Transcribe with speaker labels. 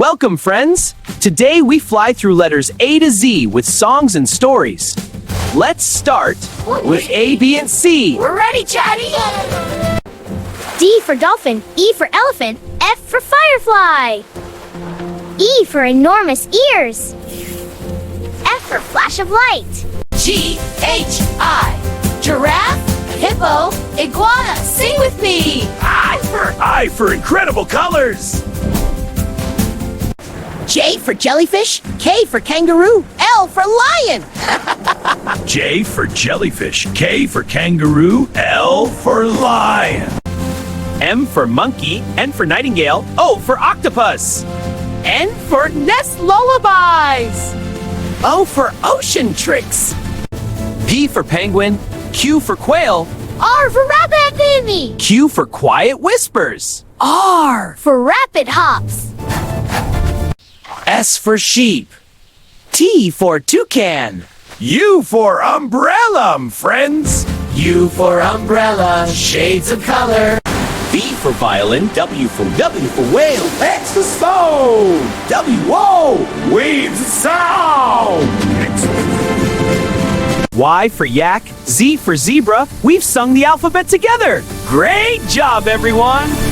Speaker 1: Welcome, friends! Today we fly through letters A to Z with songs and stories. Let's start with A, B, and C.
Speaker 2: We're ready, Chatty!
Speaker 3: D for dolphin, E for elephant, F for firefly. E for enormous ears. F for flash of light.
Speaker 2: G-H-I. Giraffe, hippo, iguana. Sing with me!
Speaker 1: I for incredible colors.
Speaker 2: J for jellyfish, K for kangaroo, L for lion.
Speaker 1: J for jellyfish, K for kangaroo, L for lion. M for monkey, N for nightingale, O for octopus.
Speaker 2: N for nest lullabies. O for ocean tricks.
Speaker 1: P for penguin, Q for quail,
Speaker 3: R for rabbit baby.
Speaker 1: Q for quiet whispers.
Speaker 3: R for rapid hops.
Speaker 1: S for sheep. T for toucan. U for umbrella, friends.
Speaker 2: U for umbrella, shades of color.
Speaker 1: V for violin. W for whale. X for stone. W-O, waves of sound. Y for yak. Z for zebra. We've sung the alphabet together. Great job, everyone!